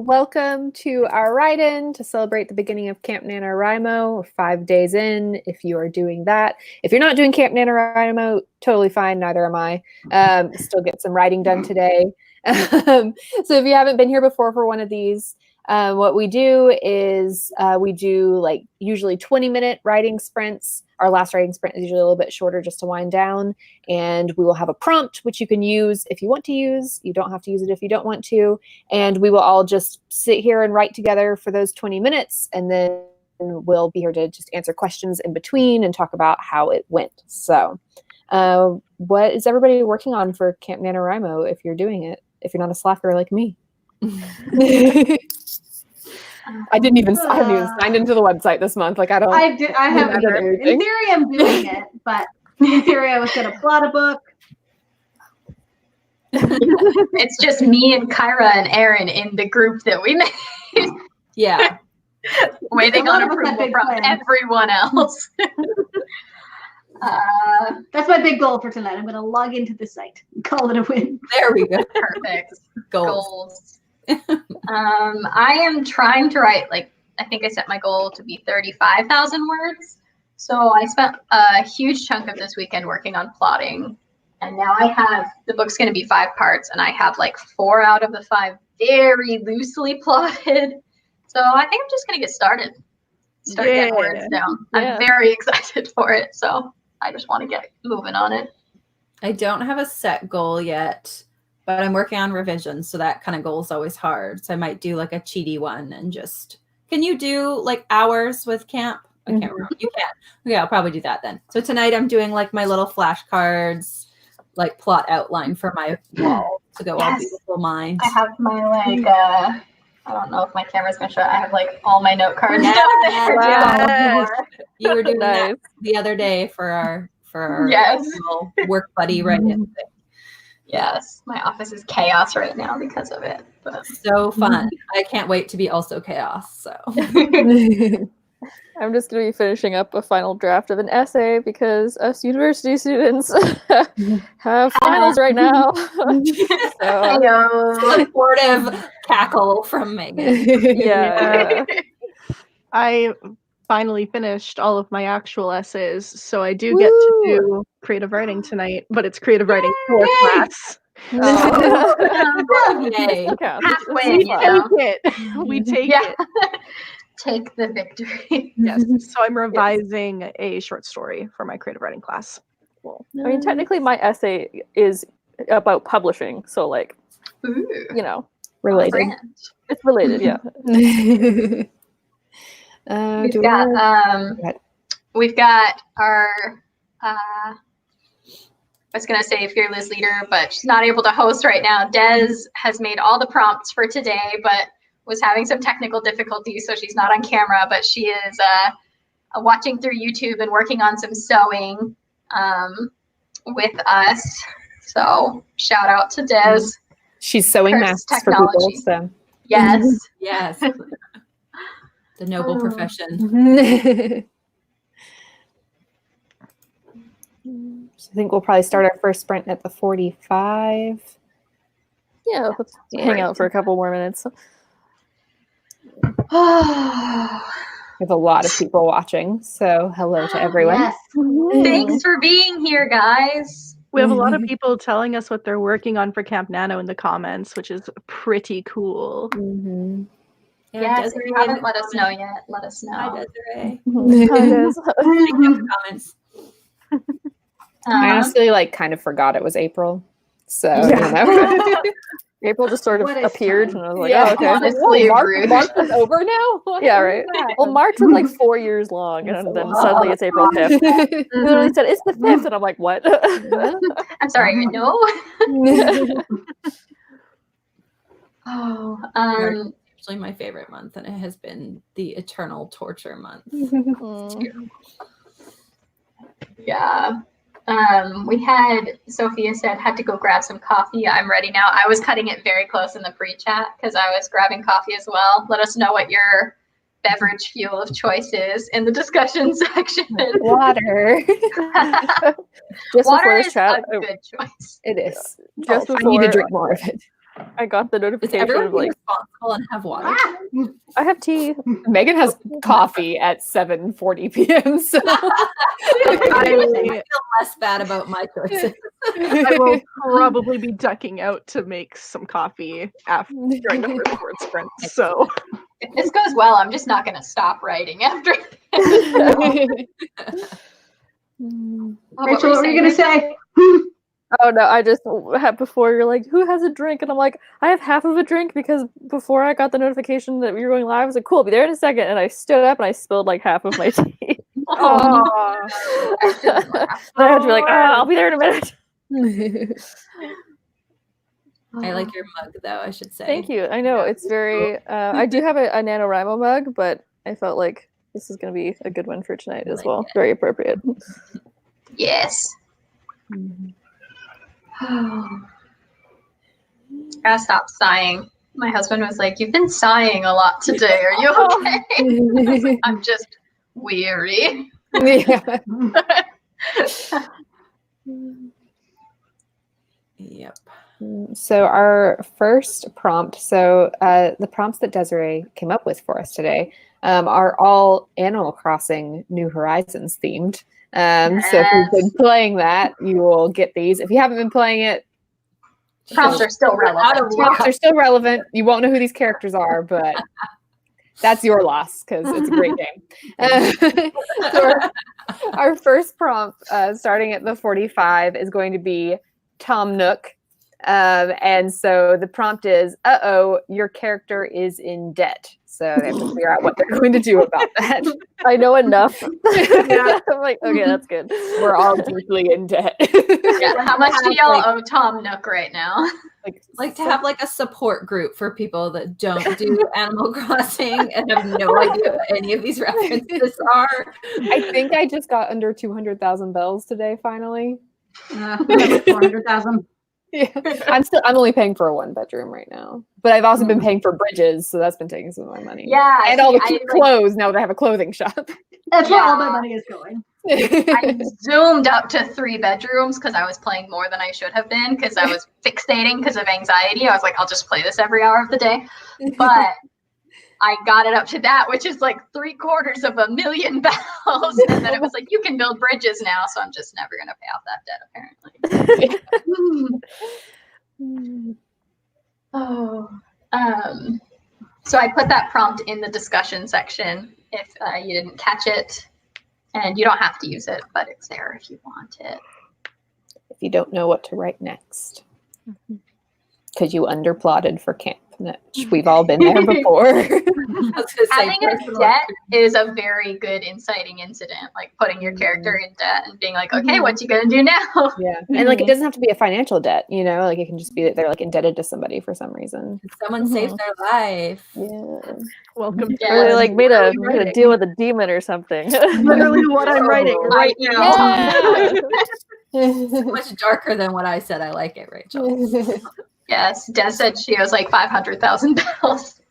welcome to our write-in to celebrate the beginning of Camp NaNoWriMo. We're 5 days in if you are doing that. If you're not doing Camp NaNoWriMo, totally fine, neither am I. Still get some writing done today. So if you haven't been here before for one of these, what we do is we do like usually 20-minute writing sprints. Our last writing sprint is usually a little bit shorter just to wind down. And we will have a prompt, which you can use if you want to use. You don't have to use it if you don't want to. And we will all just sit here and write together for those 20 minutes. And then we'll be here to just answer questions in between and talk about how it went. So what is everybody working on for Camp NaNoWriMo if you're doing it, if you're not a slacker like me? I haven't even signed into the website this month. Like I haven't. In theory, I'm doing it, but in theory, I was going to plot a book. It's just me and Kyra and Aaron in the group that we made. Yeah. Waiting on approval from everyone else. That's my big goal for tonight. I'm going to log into the site and call it a win. There we go. Perfect. Goals. I am trying to write, like, I think I set my goal to be 35,000 words. So I spent a huge chunk of this weekend working on plotting. And now I have, the book's going to be 5 parts, and I have like 4 out of the 5 very loosely plotted. So I think I'm just going to get started. Start getting words down. I'm very excited for it. So I just want to get moving on it. I don't have a set goal yet, but I'm working on revisions, so that kind of goal is always hard. So I might do like a cheaty one and just, can you do like hours with camp? I can't remember. You can. Yeah, I'll probably do that then. So tonight I'm doing like my little flashcards, like plot outline for my wall to go all beautiful minds. I have my like, I don't know if my camera's going to show it. I have like all my note cards down there. Yes. You were doing that the other day for our little work buddy write-in thing. Yes, my office is chaos right now because of it. But. So fun. I can't wait to be also chaos. So I'm just going to be finishing up a final draft of an essay because us university students have finals right now. So supportive cackle from Megan. Yeah. I finally finished all of my actual essays, so I do get to do creative writing tonight, but it's creative writing for class. Halfway, we take it. Take the victory. Yes. So I'm revising a short story for my creative writing class. Cool. I mean, technically my essay is about publishing, so like, you know, related. It's related, yeah. We've got our I was gonna say fearless leader, but she's not able to host right now. Des has made all the prompts for today, but was having some technical difficulties, so she's not on camera, but she is watching through YouTube and working on some sewing with us. So shout out to Des. She's sewing masks for people. So. Yes. Yes. The noble profession. I think we'll probably start our first sprint at the 45. Yeah, let's hang out for a couple more minutes. We have a lot of people watching, so hello to everyone. Yes. Thanks for being here, guys. We have a lot of people telling us what they're working on for Camp Nano in the comments, which is pretty cool. Yes, if you haven't let us know yet, let us know. Hi, Desiree. Comments. I honestly kind of forgot it was April, so you know. April just sort of appeared, and I was like, "Oh, okay." Honestly, March is over now. Yeah, right. Well, March was like 4 years long, and then suddenly it's April 5th. They literally said it's the 5th, and I'm like, "What?" I'm sorry, no. Actually, my favorite month, and it has been the eternal torture month. Yeah. We had, Sophia said, had to go grab some coffee. I'm ready now. I was cutting it very close in the pre-chat because I was grabbing coffee as well. Let us know what your beverage fuel of choice is in the discussion section. Water. Just Water before this is chat, a good choice. it is. Just before, I need to drink more of it. I got the Is notification everyone of like, responsible and have water? I have tea. Megan has coffee at 7:40 p.m. So I feel less bad about my choices. I will probably be ducking out to make some coffee after during the first word sprint. So If this goes well, I'm just not going to stop writing after. Rachel, what were you going to say? Oh no, I just had before you're like, who has a drink? And I'm like, I have half of a drink because before I got the notification that we were going live, I was like, cool, I'll be there in a second. And I stood up and I spilled like half of my tea. oh, I shouldn't laugh. I had to be like, I'll be there in a minute. I like your mug, though, I should say. Thank you. I know it's very. I do have a NaNoWriMo mug, but I felt like this is going to be a good one for tonight as well. Very appropriate. Yes. Gotta stop sighing. My husband was like, "You've been sighing a lot today. Are you okay?" I was like, I'm just weary. Yeah. Yep. So our first prompt, the prompts that Desiree came up with for us today are all Animal Crossing New Horizons themed. So if you've been playing that, you will get these. If you haven't been playing it, Prompts are still relevant. prompts are still relevant. You won't know who these characters are, but that's your loss because it's a great game. So our first prompt, starting at the 45, is going to be Tom Nook. And so the prompt is, your character is in debt. So they have to figure out what they're going to do about that. I know enough. Yeah. I'm like, okay, that's good. We're all deeply in debt. Yeah, how much do y'all owe Tom Nook right now? Like to have like a support group for people that don't do Animal Crossing and have no idea what any of these references are. I think I just got under 200,000 bells today, finally. 400,000. Yeah, I'm only paying for a 1-bedroom right now, but I've also been paying for bridges, so that's been taking some of my money. Yeah, and all the cute clothes now that I have a clothing shop. That's where all my money is going. I zoomed up to 3 bedrooms because I was playing more than I should have been because I was fixating because of anxiety. I was like, I'll just play this every hour of the day, but I got it up to that, which is like 750,000 bells, and then it was like, you can build bridges now, so I'm just never gonna pay off that debt apparently. So I put that prompt in the discussion section if you didn't catch it, and you don't have to use it, but it's there if you want it. If you don't know what to write next, because you underplotted for Camp. We've all been there before. Having a debt is a very good inciting incident, like putting your character in debt and being like, okay, what you gonna do now? Yeah, and like it doesn't have to be a financial debt, like it can just be that they're like indebted to somebody for some reason. Someone saved their life. Yeah, welcome. Yeah. Or they like made a deal with a demon or something. Literally what I'm writing right now. So much darker than what I said. I like it, Rachel. Yes, Des said she owes like 500,000 bells.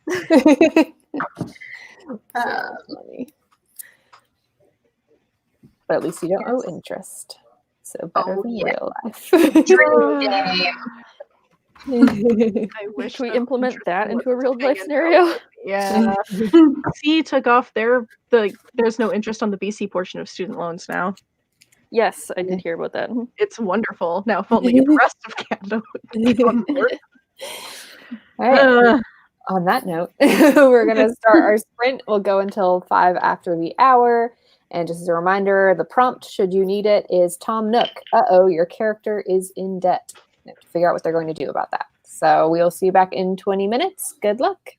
Money. But at least you don't owe interest. So better than real life. Dream game. I wish Can we that implement interest that into a was real life paying scenario? Yeah. C took off there's no interest on the BC portion of student loans now. Yes, I did hear about that. It's wonderful. Now if only the rest of Canada would be on board. All right. On that note, we're going to start our sprint. We'll go until 5 after the hour. And just as a reminder, the prompt, should you need it, is Tom Nook. Your character is in debt. You have to figure out what they're going to do about that. So we'll see you back in 20 minutes. Good luck.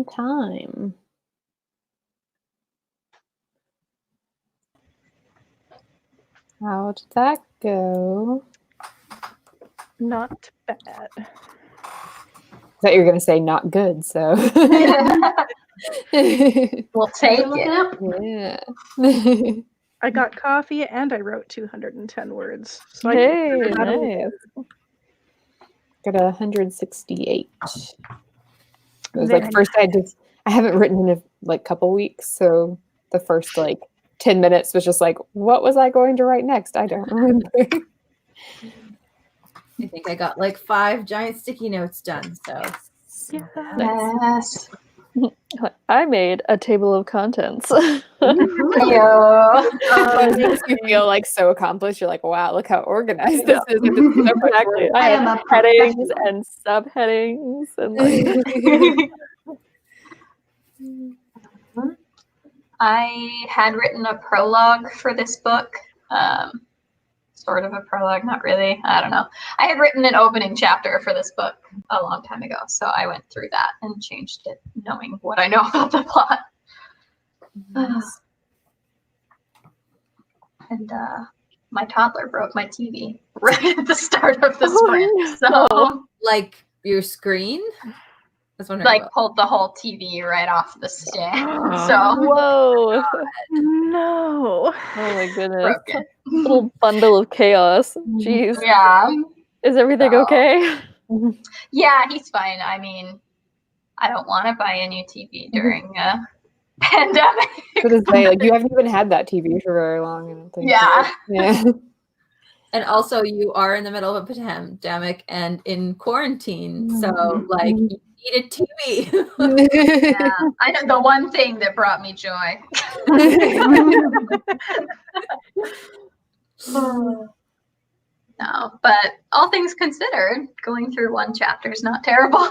time. How did that go? Not bad. I thought you were going to say not good, so. We'll take Look it it. up. Yeah. I got coffee and I wrote 210 words. So Hey, I got a- nice. Got 168. It was like Very first I haven't written in a couple weeks, so the first 10 minutes was just like, what was I going to write next? I don't remember. I think I got 5 giant sticky notes done. So Yes. I made a table of contents. Yo. It makes you feel so accomplished. You're like, wow, look how organized this is. This is so much Exactly. work. I am a headings professional. and subheadings and I had written a prologue for this book. Sort of a prologue, not really. I don't know. I had written an opening chapter for this book a long time ago, so I went through that and changed it, knowing what I know about the plot. And my toddler broke my TV right at the start of the sprint. So your screen? That's what pulled the whole TV right off the stand. So Whoa. no. Oh my goodness. broken. Little bundle of chaos. Jeez. Yeah. Is everything So- okay? Yeah, he's fine. I mean, I don't want to buy a new TV during a pandemic. To this day, you haven't even had that TV for very long, I don't think. Yeah. Yeah. And also, you are in the middle of a pandemic and in quarantine, so you need a TV. Yeah. I know the one thing that brought me joy. No, but all things considered, going through one chapter is not terrible.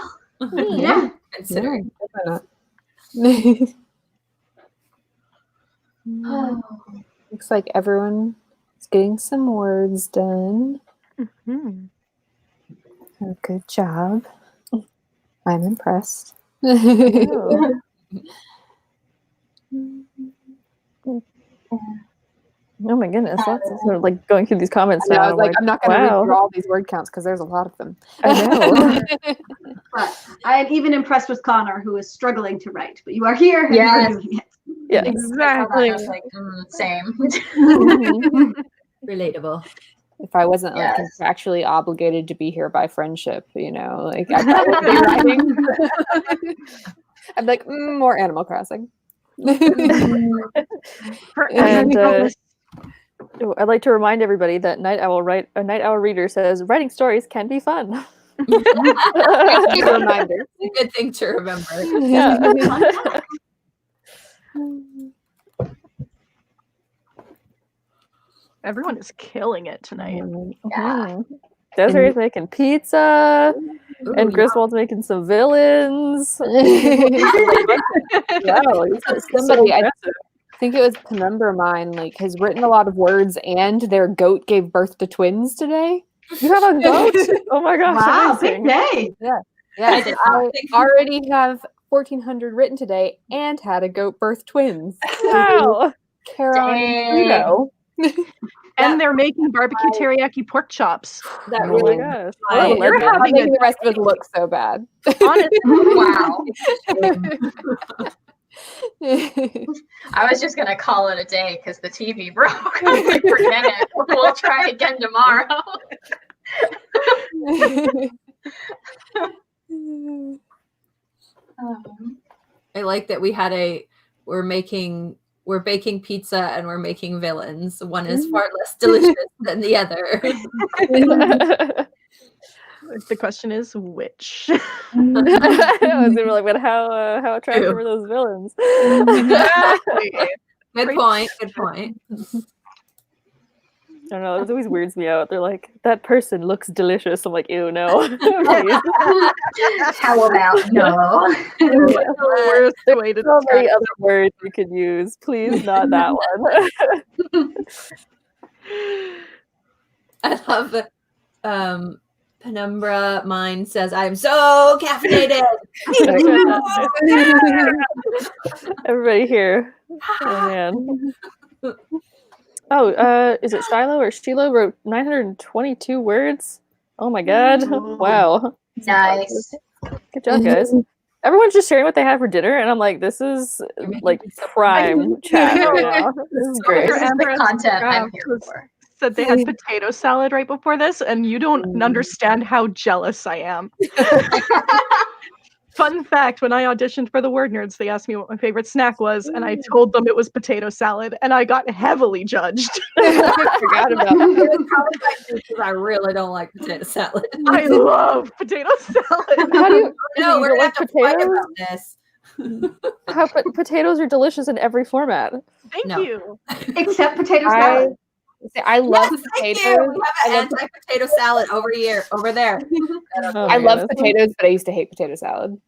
Yeah. Considering. Looks like everyone is getting some words done. Mhm. Oh, good job. I'm impressed. Oh. Oh my goodness, that's sort of going through these comments now. I was I'm not going to read through all these word counts because there's a lot of them. I know. But I am even impressed with Connor, who is struggling to write. But you are here and Yes. you are doing it. Yeah. Exactly. I was like, same. Relatable. If I wasn't Yes. contractually obligated to be here by friendship, I probably would be writing. I'm like, more Animal Crossing. And I'd like to remind everybody that Night Owl Reader says writing stories can be fun. Reminder. It's a good thing to remember. Yeah. Everyone is killing it tonight. Yeah. Desiree's making pizza, and Ooh, Griswold's making some villains. Wow, somebody, I think it was Penumbra Mine, has written a lot of words, and their goat gave birth to twins today. You have a goat? Oh my gosh! Wow, amazing. big day. Yeah, I so did I not think- already have 1,400 written today, and had a goat birth twins. Wow. Caroline Dang. Pluto. And they're making barbecue teriyaki pork chops. That Oh really my gosh! Right. What a You're legend. I'm having making a the rest of us look so bad. Honestly. Wow. I was just gonna call it a day because the TV broke. I was like, forget it. We'll try again tomorrow. I like that we had we're baking pizza and we're making villains. One is far less delicious than the other. The question is which. I was gonna be like, but how attractive True. are those villains? Good point. Good point. I don't know. It always weirds me out. They're like, that person looks delicious. I'm like, ew, no. Please. How about no? The worst way to So many describe other words you could use. Please, not that one. I love Penumbra Mind says, I'm so caffeinated. Everybody here. Oh man. Oh, is it Shiloh or Shiloh wrote 922 words? Oh my god. Wow. Nice. Good job, guys. Everyone's just sharing what they had for dinner, and I'm like, this is like prime chat right now. This is great. This is the content I'm here for. Said they had potato salad right before this, and you don't understand how jealous I am. Fun fact, when I auditioned for the WordNerds, they asked me what my favorite snack was, and I told them it was potato salad, and I got heavily judged. I forgot about that. I really don't like potato salad. I love potato salad. How do you No, we're don't going to have to fight potatoes? about this. How potatoes are delicious in every format. Thank No. you. Except potato salad. I love Thank potatoes. you. We have an anti-potato salad over there. Oh, I love potatoes, but I used to hate potato salad.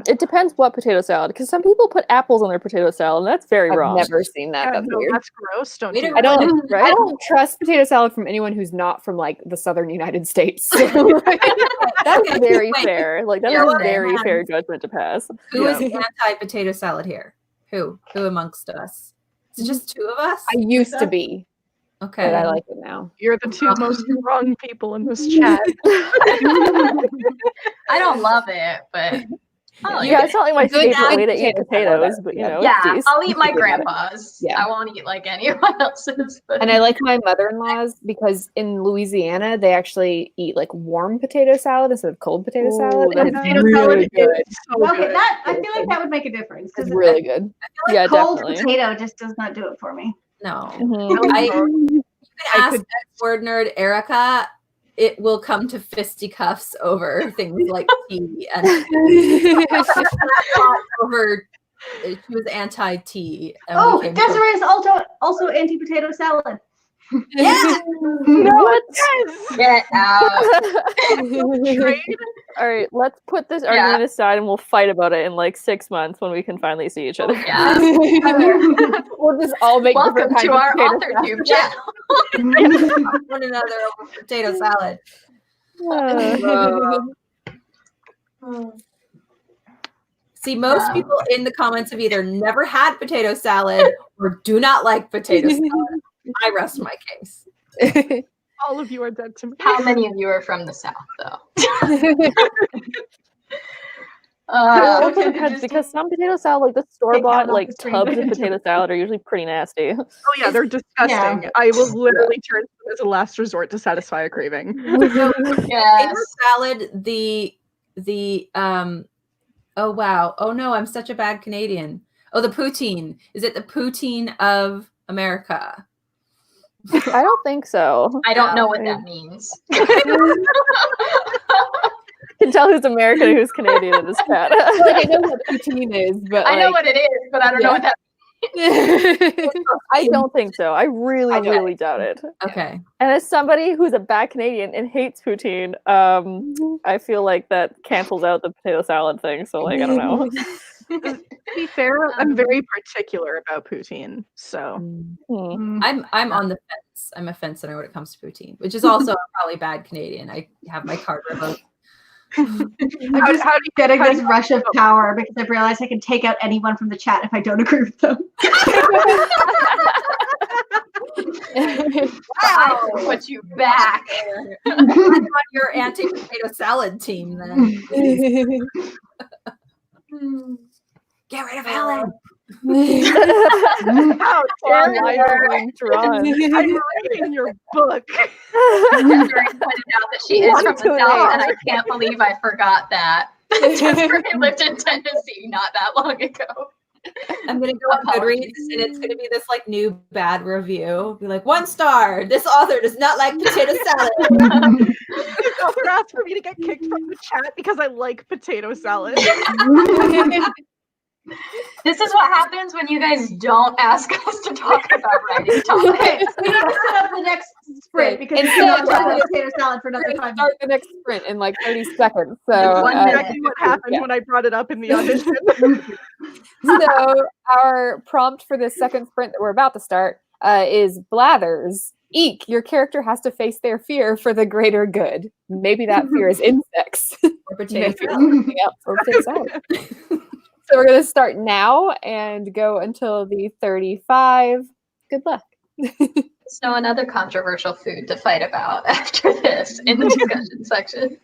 It depends what potato salad, because some people put apples on their potato salad, and that's very wrong. I've never seen that. That's No, weird. that's gross. Don't We do don't- that. I don't trust potato salad from anyone who's not from like the southern United States. So, that's Okay, very wait. fair. Like that is Yeah, a well, very then. fair judgment to pass. Who is anti-potato salad here? Who amongst us? Is it just two of us? I used to be, Okay. but I like it now. You're the two most wrong people in this chat. I don't love it, but Yeah, it's not like my Good favorite way to potato eat salad. potatoes, but you know, yeah, it's decent. I'll eat my grandpa's. Yeah. I won't eat like anyone else's. But And I like my mother-in-law's because in Louisiana they actually eat like warm potato salad instead of cold potato salad. that's And it's Potato really salad good. is so Okay, good. that I feel like that would make a difference It's because really good. Yeah, cold definitely. potato just does not do it for me. No. Mhm. You can ask word nerd Erica. It will come to fisticuffs over things like tea and over. She was anti-tea. And Oh, we came Desiree is also anti-potato salad. Yeah. What? get out. All right, let's put this argument aside and we'll fight about it in like 6 months when we can finally see each other. Yeah. We'll just all make Welcome different to kinds our of potato author salad. tube channel. one another over potato salad. See, most people in the comments have either never had potato salad or do not like potato salad. I rest my case. All of you are dead to me. How many of you are from the South, though? It also depends because some potato salad, like the store-bought off like the screen. tubs of potato salad, are usually pretty nasty. Oh yeah, they're disgusting. Yeah. I will literally turn to them as a last resort to satisfy a craving. Yes. Potato salad, the oh wow. Oh no, I'm such a bad Canadian. Oh, the poutine. Is it the poutine of America? I don't think so. I don't know what that means. I can tell who's American and who's Canadian in this chat. Like I know what poutine is, but I know like, what it is, but I don't know what that I don't think so. I really doubt it. Okay. And as somebody who's a bad Canadian and hates poutine, I feel like that cancels out the potato salad thing. So like I don't know. To be fair, I'm very particular about poutine. So Hmm. I'm on the fence. I'm a fence center when it comes to poutine, which is also probably bad Canadian. I have my card revoked. I'm just getting this rush of power because I've realized I can take out anyone from the chat if I don't agree with them. I can put you back. I'm on your anti-potato salad team then. Get rid of Helen. how dare you? I'm drawn. I'm reading your book. Desiree pointed out that she is from the South, and I can't believe I forgot that. Desiree lived in Tennessee not that long ago. I'm gonna go on Goodreads and it's gonna be this like new bad review. Be like 1 star. This author does not like potato salad. This author asked for me to get kicked from the chat because I like potato salad. This is what happens when you guys don't ask us to talk about writing topics. We need to set up the next sprint because we Instead cannot of- talk about potato salad for We're another gonna 5 start minutes. the next sprint in like 30 seconds. So, One That's minute. exactly what happened when I brought it up in the audition. so our prompt for this second sprint that we're about to start is blathers. Eek, your character has to face their fear for the greater good. Maybe that fear is insects. Or potato Maybe- salad. Yep, or potato salad. So we're going to start now and go until the 35. Good luck. So another controversial food to fight about after this in the discussion section.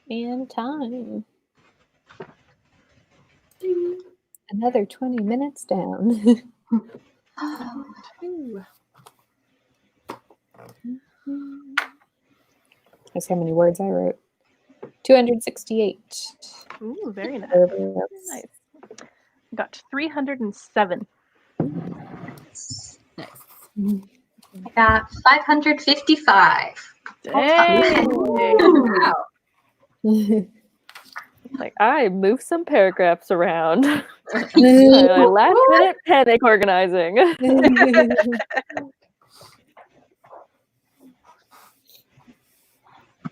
And time. Another 20 minutes down. That's how many words I wrote. 268. Ooh, very nice. Everybody else. Nice. Got 307. Nice. I got 555. Dang. Wow. Like, I moved some paragraphs around. I last minute panic organizing.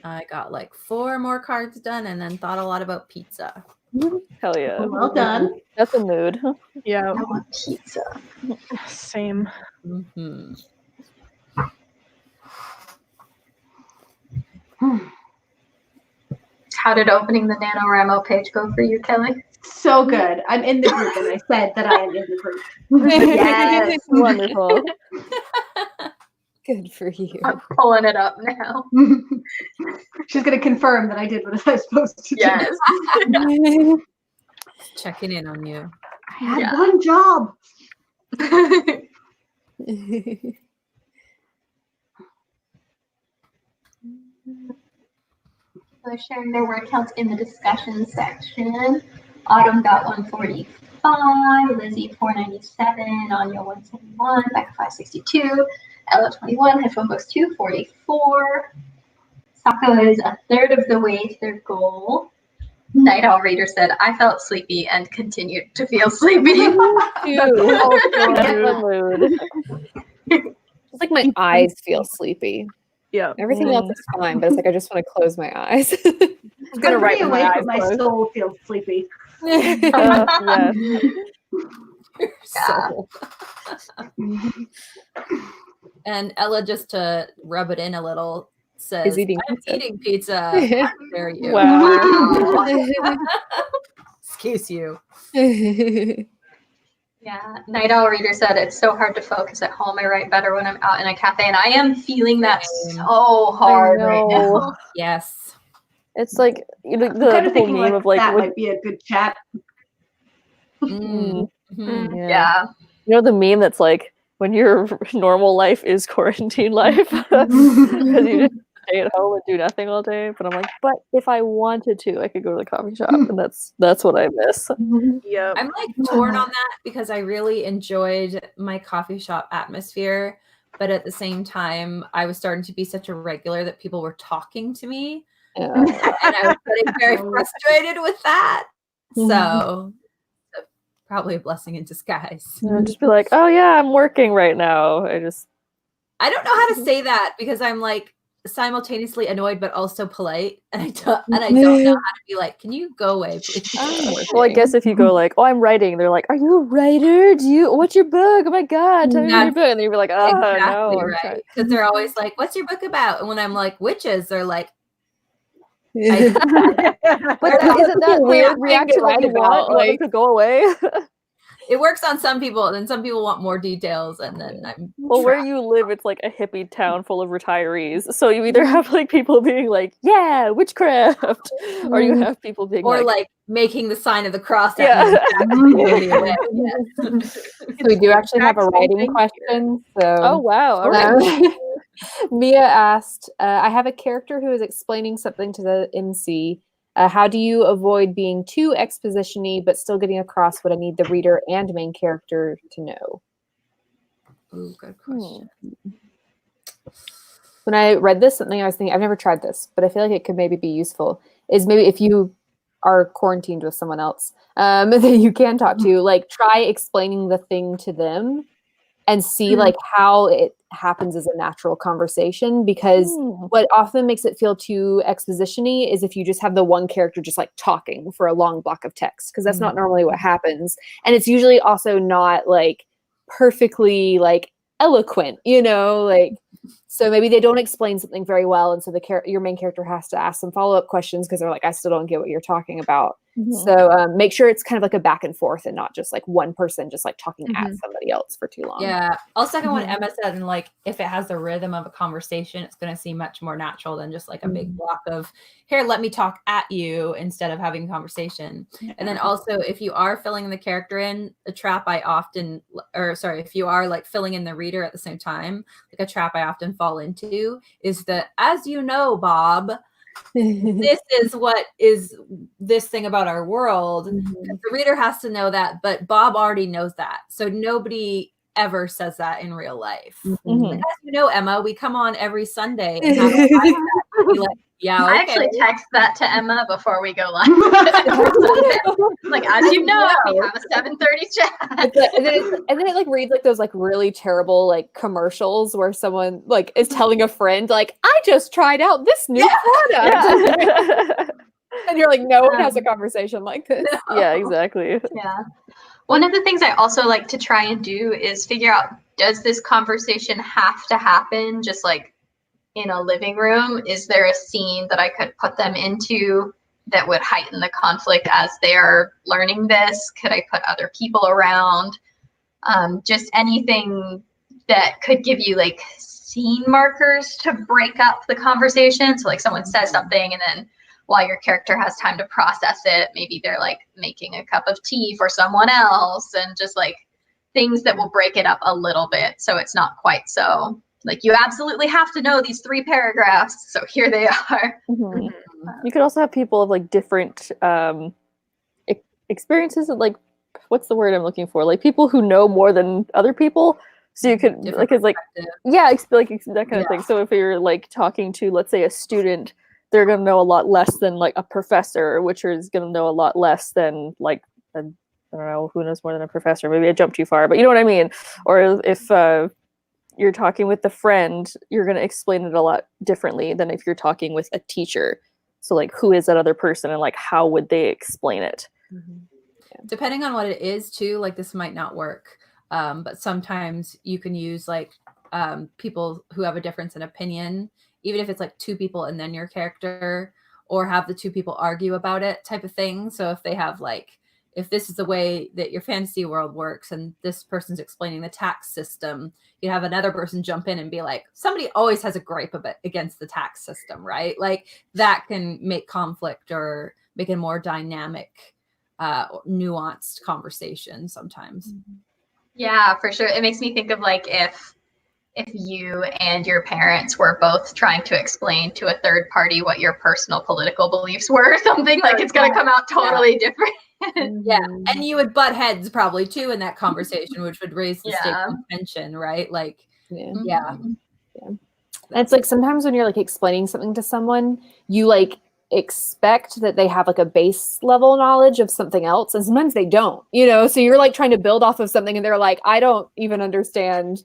I got like 4 more cards done and then thought a lot about pizza. Hell yeah. Well done. That's a mood. Yeah, I want pizza. same. Mm-hmm. How did opening the NaNoWriMo page go for you, Kelly? So good. I'm in the group, and I said that I am in the group. Yes. Wonderful. Good for you. I'm pulling it up now. She's going to confirm that I did what I was supposed to do. Yes. Checking in on you. I had Yeah. one job. So sharing their word counts in the discussion section. Autumn got 145, Lizzie 497, Anya 171, Becca 562, Ella 21, Headphone Books 244. Sako is a third of the way to their goal. Night Owl Reader said, I felt sleepy and continued to feel sleepy. That's the mood. It's like my eyes feel sleepy. Yeah. Everything else is fine, but it's like I just want to close my eyes. I'm gonna I'm write pretty with my awake, eyes but my closed. soul feels sleepy. Yeah. So. And Ella, just to rub it in a little, says, eating I'm pizza." eating pizza. How dare you? Wow. Excuse you. Yeah, Night Owl Reader said it's so hard to focus at home. I write better when I'm out in a cafe, and I am feeling that Same. so hard right know. now. Yes. It's like you know, I'm the kind of whole thinking meme like of like that when, might be a good chat. Mm. Mhm. Yeah. You know the meme that's like when your normal life is quarantine life because you just stay at home and do nothing all day. But I'm like, but if I wanted to, I could go to the coffee shop, and that's what I miss. Yep. I'm like torn on that because I really enjoyed my coffee shop atmosphere, but at the same time, I was starting to be such a regular that people were talking to me, Yeah. and I was getting very frustrated with that. So, probably a blessing in disguise. Just be like, oh yeah, I'm working right now. I don't know how to say that because I'm like simultaneously annoyed but also polite, and I don't know how to be like, can you go away, please? Well, I guess if you go like, oh, I'm writing, they're like, are you a writer? What's your book? Oh my god, tell me about your book. And then you'd be like, oh Exactly no, I'm right. trying. Because they're always like, what's your book about? And when I'm like, witches, they're like, But isn't that weird reaction that you want? You want them to go away? it works on some people, and then some people want more details, and then I'm Well, where you live, it's like a hippie town full of retirees. So you either have like people being like, yeah, witchcraft, or you have people being or like making the sign of the cross at Yeah. me. Yes. So we do actually have a writing question. So Oh wow. All right. Mia asked, I have a character who is explaining something to the MC. How do you avoid being too exposition-y but still getting across what I need the reader and main character to know? Ooh, good question. When I read this, something I was thinking, I've never tried this, but I feel like it could maybe be useful, is maybe if you are quarantined with someone else that you can talk to, like try explaining the thing to them and see like how it happens as a natural conversation, because what often makes it feel too exposition-y is if you just have the one character just like talking for a long block of text, because that's not normally what happens. And it's usually also not like perfectly like eloquent, you know, like, so maybe they don't explain something very well. And so your main character has to ask some follow-up questions because they're like, I still don't get what you're talking about. So make sure it's kind of like a back and forth and not just like one person just like talking at somebody else for too long. Yeah, I'll second what Emma said, and like if it has the rhythm of a conversation, it's going to seem much more natural than just like a big block of here, let me talk at you instead of having a conversation. And then also, if you are filling the character in, the trap I often, if you are like filling in the reader at the same time, like a trap I often fall into is that, as you know, Bob, this is what is this thing about our world. The reader has to know that, but Bob already knows that. So nobody ever says that in real life. Like, as you know, Emma, we come on every Sunday and have a live chat. Be like, yeah, okay. I actually text that to Emma before we go live. Like, as you know, we have a 7:30 chat. And then it like reads like those like really terrible like commercials where someone like is telling a friend like, I just tried out this new product. And you're like, no one has a conversation like this. Yeah, exactly. Yeah. One of the things I also like to try and do is figure out, does this conversation have to happen just like in a living room? Is there a scene that I could put them into that would heighten the conflict as they are learning this? Could I put other people around? Just anything that could give you like scene markers to break up the conversation. So like someone says something and then while your character has time to process it, maybe they're like making a cup of tea for someone else, and just like things that will break it up a little bit so it's not quite so like you absolutely have to know these 3 paragraphs, so here they are. You could also have people of like different experiences, and like, what's the word I'm looking for? Like people who know more than other people. So you could like, it's like, yeah, like that kind of thing. So if you're like talking to, let's say, a student, they're going to know a lot less than like a professor, which is going to know a lot less than like I don't know, who knows more than a professor. Maybe I jumped too far, but you know what I mean. Or if you're talking with a friend, you're going to explain it a lot differently than if you're talking with a teacher. So like, who is that other person, and like, how would they explain it? Depending on what it is too, like this might not work. But sometimes you can use like people who have a difference in opinion, even if it's like 2 people and then your character, or have the 2 people argue about it type of thing. So if they have like, if this is the way that your fantasy world works and this person's explaining the tax system, you have another person jump in and be like, somebody always has a gripe against the tax system, right? Like that can make conflict or make a more dynamic, nuanced conversation sometimes. Yeah, for sure. It makes me think of like if you and your parents were both trying to explain to a third party what your personal political beliefs were or something, like it's going to come out totally different. Yeah, and you would butt heads probably too in that conversation, which would raise the stake of tension, right? Like, yeah. And it's like sometimes when you're like explaining something to someone, you like expect that they have like a base level knowledge of something else, and sometimes they don't, you know, so you're like trying to build off of something and they're like, I don't even understand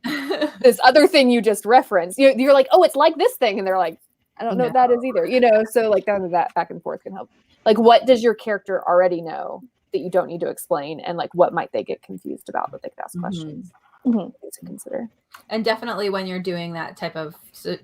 this other thing you just referenced. You're like, oh, it's like this thing, and they're like, I don't know what that is either, you know. So like that back and forth can help. Like, what does your character already know that you don't need to explain, and like what might they get confused about that they could ask questions? Things to consider. And definitely when you're doing that type of,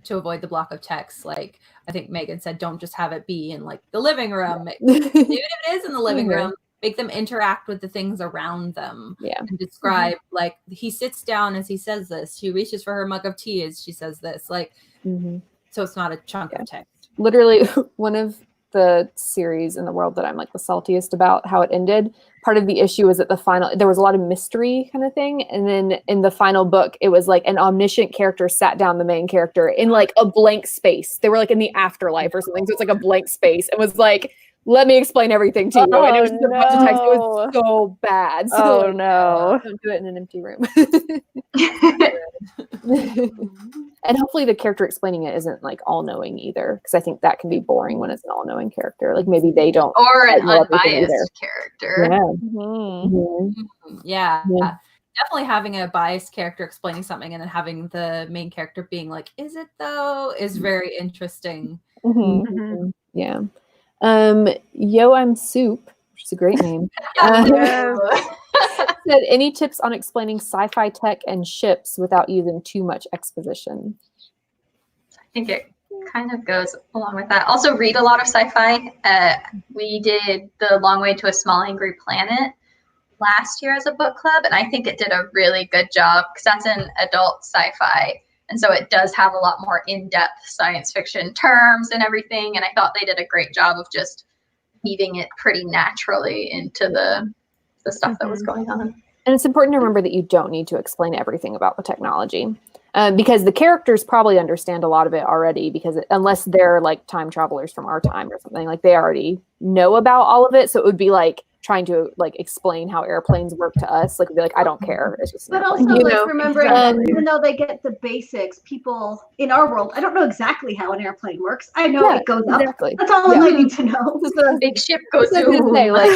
to avoid the block of text, like I think Megan said, don't just have it be in like the living room. Even if it is in the living room, make them interact with the things around them. And describe like, he sits down as he says this, she reaches for her mug of tea as she says this, like, so it's not a chunk of text. Literally one of the series in the world that I'm like the saltiest about how it ended. Part of the issue was at the final, there was a lot of mystery kind of thing. And then in the final book, it was like an omniscient character sat down the main character in like a blank space. They were like in the afterlife or something. So it's like a blank space. It was like, let me explain everything to you. And it was just a bunch of text. It was so bad. So no. Don't do it in an empty room. And hopefully the character explaining it isn't like all-knowing either, because I think that can be boring when it's an all-knowing character. Like maybe they don't, or an unbiased character. Yeah. Definitely having a biased character explaining something and then having the main character being like, is it though, is very interesting. Yeah. Yo, I'm Soup, which is a great name. Said, any tips on explaining sci-fi tech and ships without using too much exposition? I think it kind of goes along with that. Also, read a lot of sci-fi. We did The Long Way to a Small Angry Planet last year as a book club, and I think it did a really good job because that's an adult sci-fi, and so it does have a lot more in-depth science fiction terms and everything, and I thought they did a great job of just weaving it pretty naturally into the stuff that was going on. And it's important to remember that you don't need to explain everything about the technology. Because the characters probably understand a lot of it already, because unless they're like time travelers from our time or something, like they already know about all of it. So it would be like trying to like explain how airplanes work to us. Like, it'd be like, I don't care. It's just but also like remembering that even though they get the basics, people in our world, I don't know exactly how an airplane works. I know it goes up. Exactly. That's all I need to know. The big ship goes through. Say, like,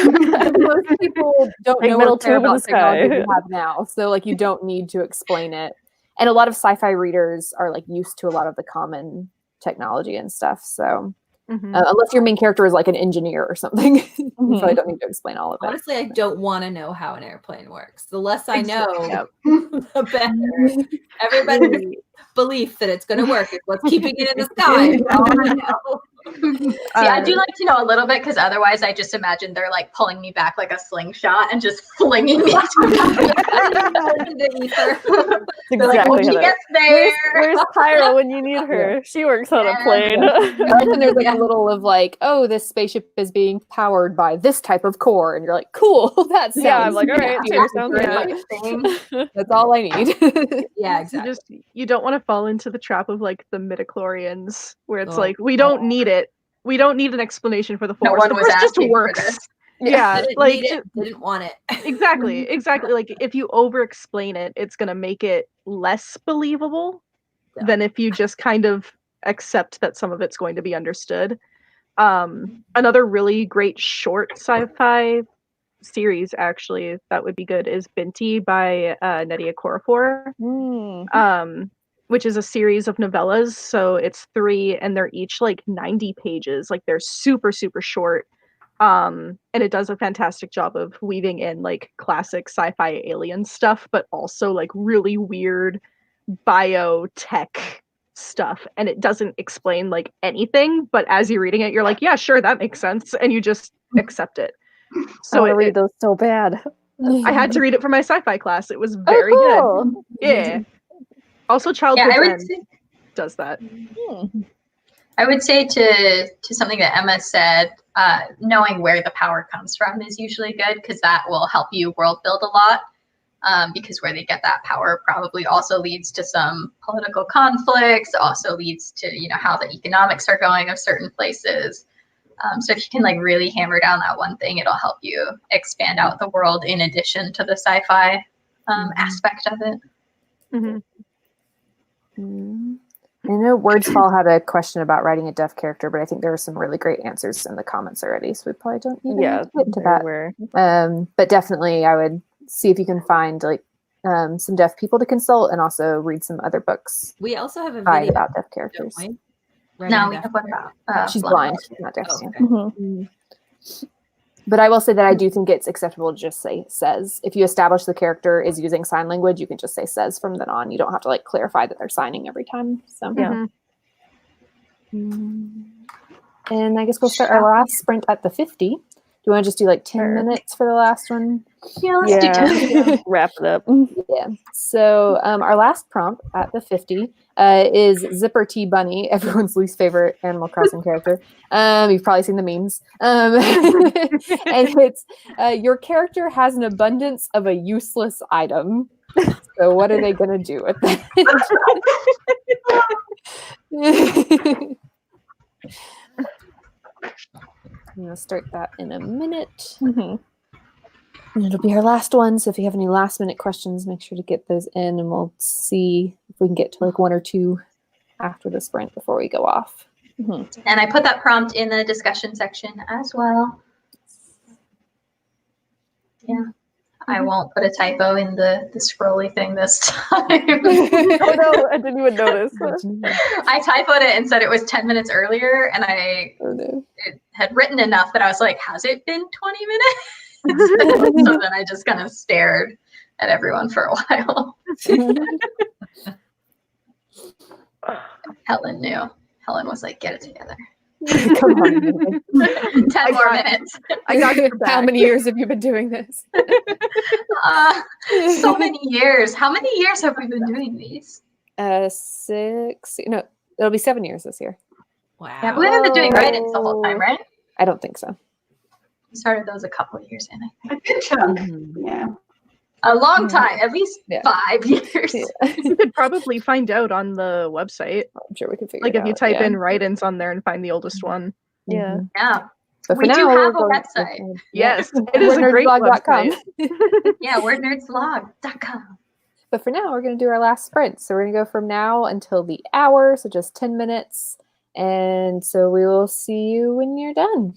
most people don't Like know middle what they're tube in the about technology sky. we have now. So like you don't need to explain it. And a lot of sci-fi readers are like used to a lot of the common technology and stuff. So unless your main character is like an engineer or something, you probably don't need to explain all of it. Honestly, I don't want to know how an airplane works. The less I know, the better. Everybody's belief that it's going to work is what's keeping it in the sky. All I know. See, I do like to know a little bit because otherwise I just imagine they're like pulling me back like a slingshot and just flinging me to the ether. They're like, when she gets there. Where's Pyra when you need her? She works on a plane. I like when there's like a little of like, oh, this spaceship is being powered by this type of core, and you're like, cool, that sounds I'm like, all right, sounds good. That's all I need. Yeah, exactly. You don't want to fall into the trap of like the midichlorians where it's like, we don't need it. We don't need an explanation for the force. No one the was force just asking for works. this. Yeah, Didn't like need it, didn't want it. exactly. Like if you over explain it, it's gonna make it less believable than if you just kind of accept that some of it's going to be understood. Another really great short sci-fi series actually that would be good is Binti by Nnedi Okorafor. Which is a series of novellas. So it's 3 and they're each like 90 pages. Like they're super, super short. And it does a fantastic job of weaving in like classic sci-fi alien stuff, but also like really weird biotech stuff. And it doesn't explain like anything, but as you're reading it, you're like, yeah, sure, that makes sense. And you just accept it. So I read those so bad. I had to read it for my sci-fi class. It was very good. Yeah. Also, Childhood does that. I would say to something that Emma said, knowing where the power comes from is usually good because that will help you world build a lot. Because where they get that power probably also leads to some political conflicts, also leads to how the economics are going of certain places. So if you can like really hammer down that one thing, it'll help you expand out the world in addition to the sci-fi aspect of it. I know Wordsfall had a question about writing a deaf character, but I think there were some really great answers in the comments already, so we probably don't need to get into that. But definitely, I would see if you can find like some deaf people to consult, and also read some other books. We also have a video about deaf characters. No, we have one about she's blind, not deaf. Oh, okay. But I will say that I do think it's acceptable to just say says. If you establish the character is using sign language, you can just say says from then on. You don't have to like clarify that they're signing every time. So And I guess we'll start our last sprint at the 50. Do you want to just do like 10 minutes for the last one? Yeah, let's do 10. Wrap it up. Yeah. So our last prompt at the 50 is Zipper T Bunny, everyone's least favorite Animal Crossing character. You've probably seen the memes. And it's your character has an abundance of a useless item. So what are they going to do with that? I'm going to start that in a minute. And it'll be our last one. So if you have any last minute questions, make sure to get those in and we'll see if we can get to like 1 or 2 after the sprint before we go off. And I put that prompt in the discussion section as well. Yeah. I won't put a typo in the scrolly thing this time. Oh no, I didn't even notice. I typoed it and said it was 10 minutes earlier, and it had written enough that I was like, has it been 20 minutes? So then I just kind of stared at everyone for a while. Helen knew. Helen was like, get it together. Come on. Megan. 10 more minutes. I got your How back. many years have you been doing this? So many years. How many years have we been doing these? 6. No, it'll be 7 years this year. Wow. Yeah, we haven't been doing write-ins the whole time, right? I don't think so. We started those a couple of years in, I think. A good chunk. Mhm. Yeah. A long time, at least Yeah. 5 years. Yeah. You could probably find out on the website. I'm sure we can figure Like it if you out, type yeah. in write-ins on there and find the oldest one. Yeah. Yeah. But for We do now, have we're a going- website. Yes, it is a great wordnerdsblog.com. website. Yeah, wordnerdsvlog.com. But for now, we're going to do our last sprint. So we're going to go from now until the hour, so just 10 minutes. And so we will see you when you're done.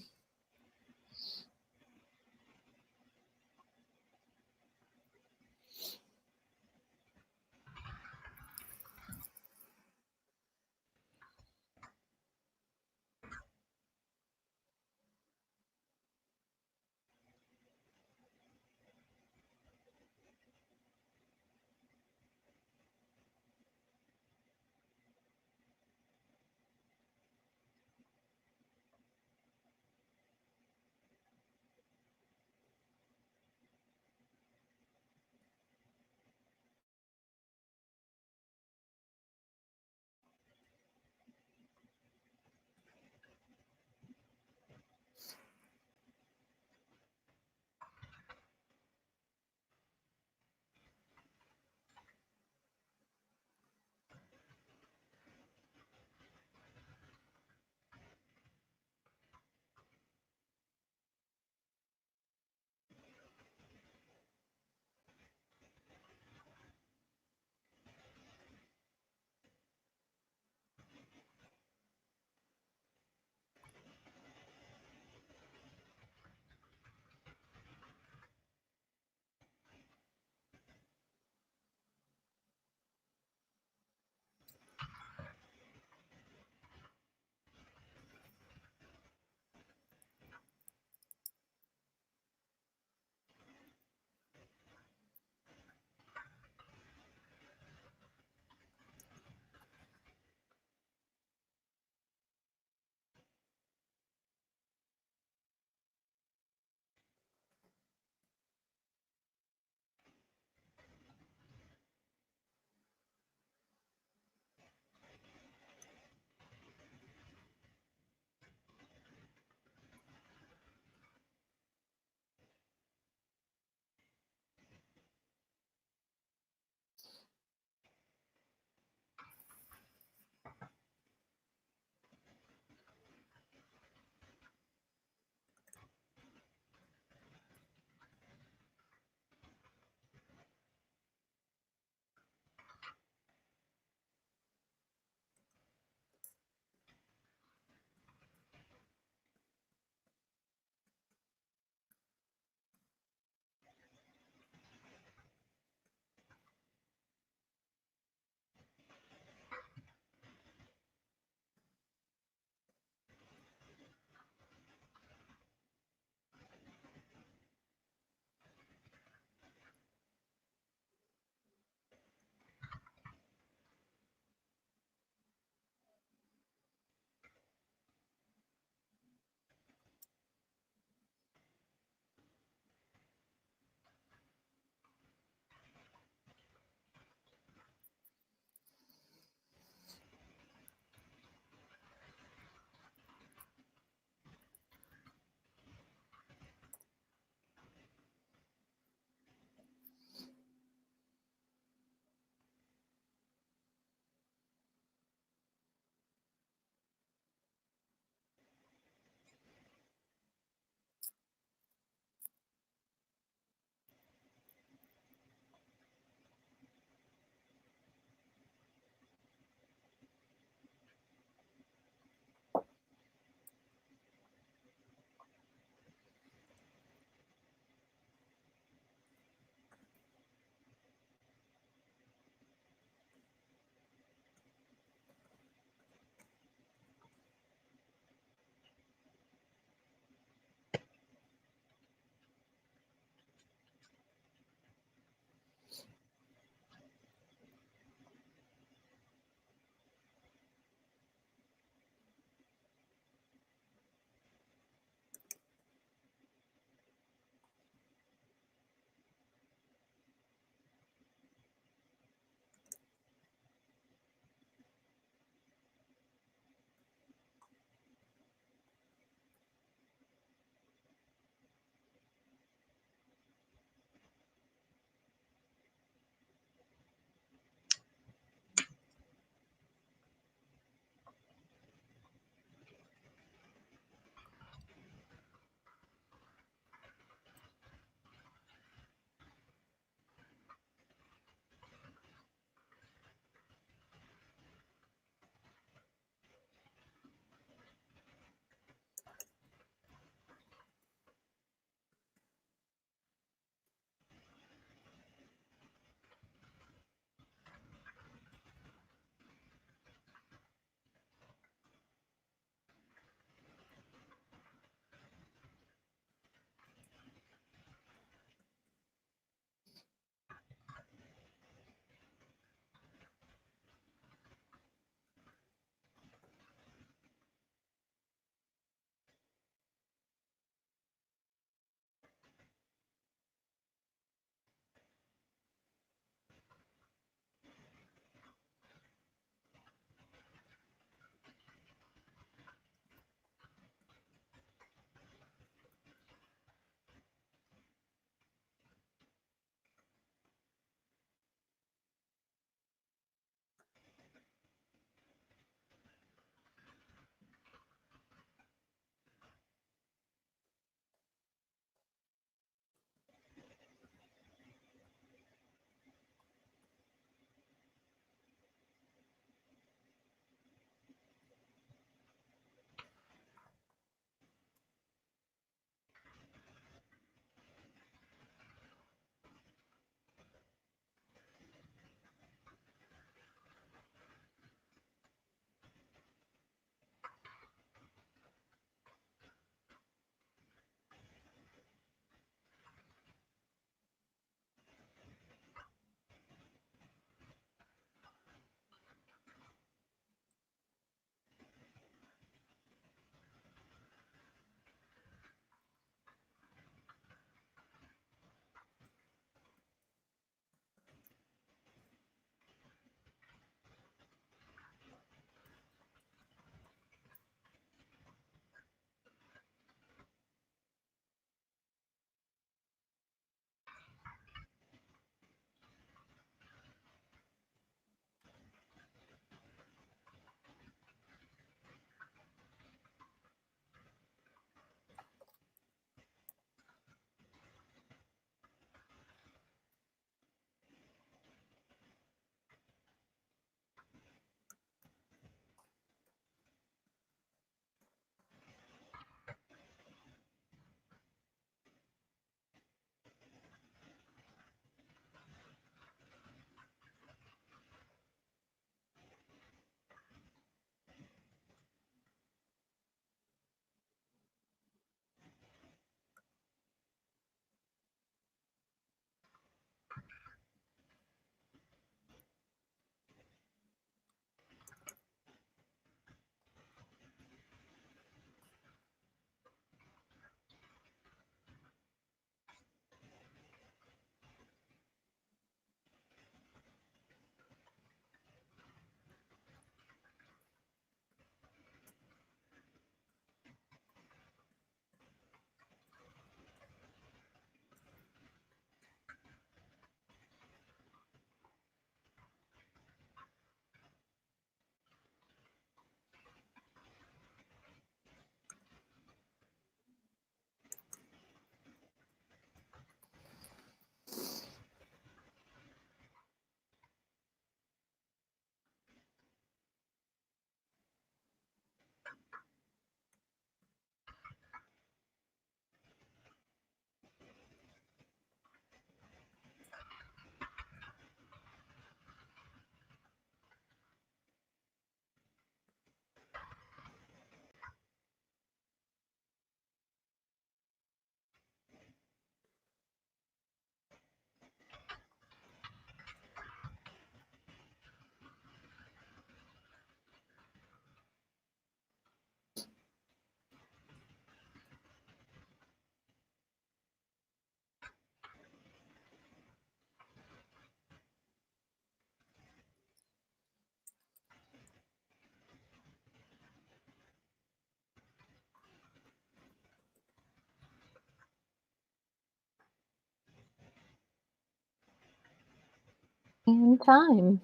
and time.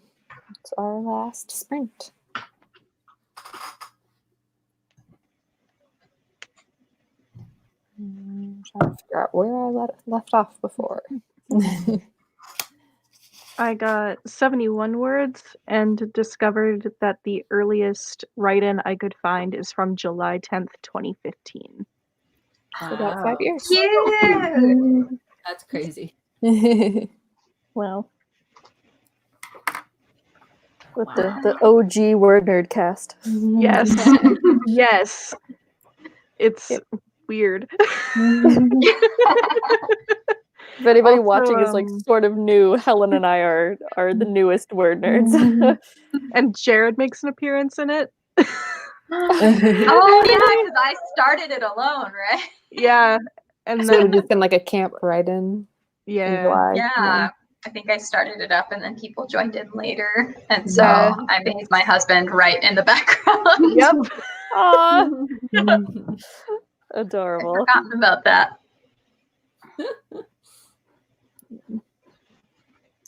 It's our last sprint. I'm trying to figure out where I left off before. I got 71 words and discovered that the earliest write-in I could find is from July 10th, 2015. So about 5 years. Cute. That's crazy. Wow. With the OG word nerd cast. Yes. Yes. It's weird. If anybody Also, watching is like sort of new, Helen and I are the newest word nerds. And Jared makes an appearance in it. Oh yeah, because I started it alone, right? Yeah. And So it would then, just been like a camp write-in in yeah. July. Yeah. I think I started it up and then people joined in later. And so Yeah. I made my husband write in the background. Yep. Aw, I'd adorable. forgotten about that.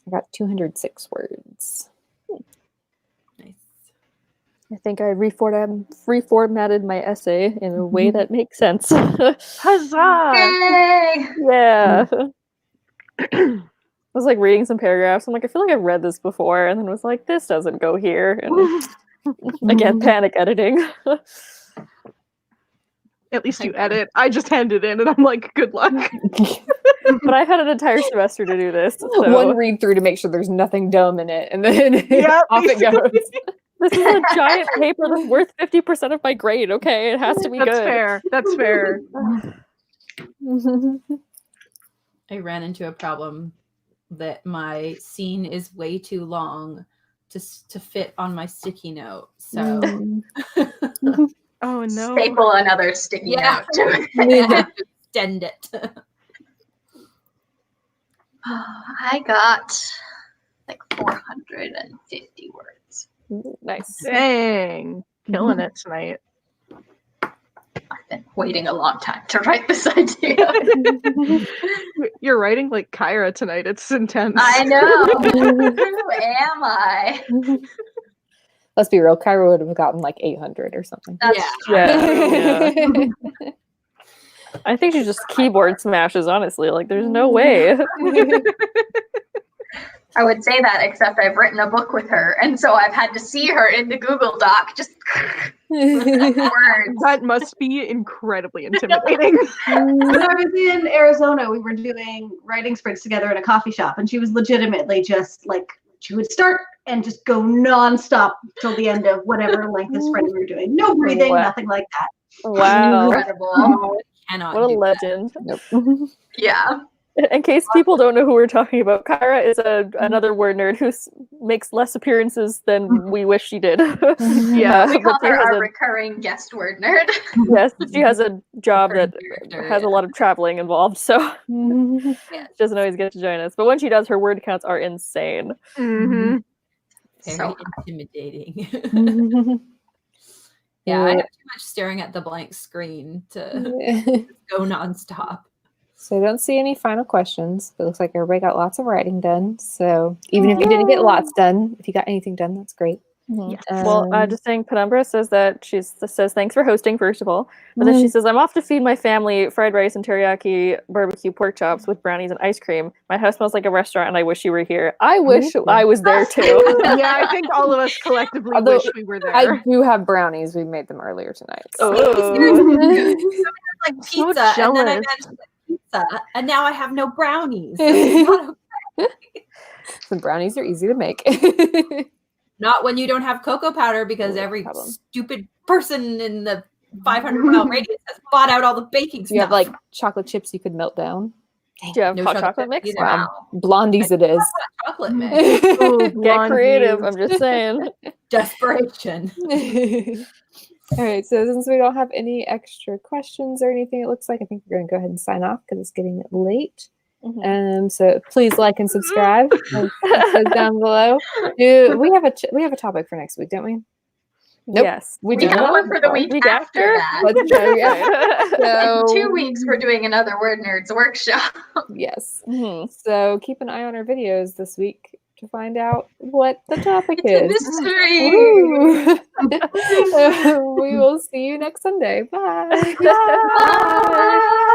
I got 206 words. Nice. I think I reformatted my essay in a way that makes sense. Huzzah! Yay! Yeah. I was like reading some paragraphs. I'm like, I feel like I've read this before, and then was like, this doesn't go here. And again, panic editing. At least you edit. I just hand it in and I'm like, good luck. But I had an entire semester to do this. So. One read through to make sure there's nothing dumb in it, and then Yep, off it goes. This is a giant paper that's worth 50% of my grade, okay? It has to be That's good. fair. That's fair. I ran into a problem that my scene is way too long to fit on my sticky note. So Oh no. Staple another sticky Yeah. note to it. I have to extend it. I got like 450 words. Nice. Dang. Killing it tonight. I've been waiting a long time to write this idea. You're writing like Kyra tonight. It's intense. I know. Who am I? Let's be real, Kyra would have gotten like 800 or something. That's Yeah. Yeah. I think she just keyboard smashes, honestly. Like, there's no way. I would say that, except I've written a book with her, and so I've had to see her in the Google Doc just words. That must be incredibly intimidating. When I was in Arizona, we were doing writing sprints together in a coffee shop, and she was legitimately just like, she would start and just go nonstop till the end of whatever length of sprint we were doing. No breathing, Wow. nothing like that. Wow. Incredible. Cannot What a do that. legend. Nope. Yeah. In case people don't know who we're talking about, Kyra is another word nerd who makes less appearances than we wish she did. Yeah. We call but she her has our a- recurring guest word nerd. yes, she has a job that Character, has a lot of traveling involved, so she doesn't always get to join us. But when she does, her word counts are insane. Mm-hmm. Very So intimidating. Yeah, I have too much staring at the blank screen to go nonstop. So I don't see any final questions, but it looks like everybody got lots of writing done. So even if you didn't get lots done, if you got anything done, that's great. Yes. Well, just saying, Penumbra says that says thanks for hosting, first of all. But then she says, I'm off to feed my family fried rice and teriyaki barbecue pork chops with brownies and ice cream. My house smells like a restaurant and I wish you were here. I wish I was there too. Yeah, I think all of us collectively Although wish we were there. I do have brownies. We made them earlier tonight. So. Like I'm so pizza, and then I jealous. mentioned pizza, and now I have no brownies. So it's not The brownies are easy to make. Not when you don't have cocoa powder, because No every problem. stupid person in the 500-mile radius has bought out all the baking stuff. You have like chocolate chips you could melt down. Do you have No hot chocolate chocolate mix? either. Wow. Blondies it is. Chocolate mix. Ooh, Get creative, blondies. I'm just saying. Desperation. All right, so since we don't have any extra questions or anything, it looks like I think we're going to go ahead and sign off because it's getting late. So please like and subscribe as it says down below. We have a topic for next week, don't we? Nope. Yes. We do have not. one for the week after that. Let's try it. So, In 2 weeks, we're doing another Word Nerds workshop. yes. Mhm. So keep an eye on our videos this week. to find out what the topic It's a is. mystery. Woo. We will see you next Sunday. Bye. Bye.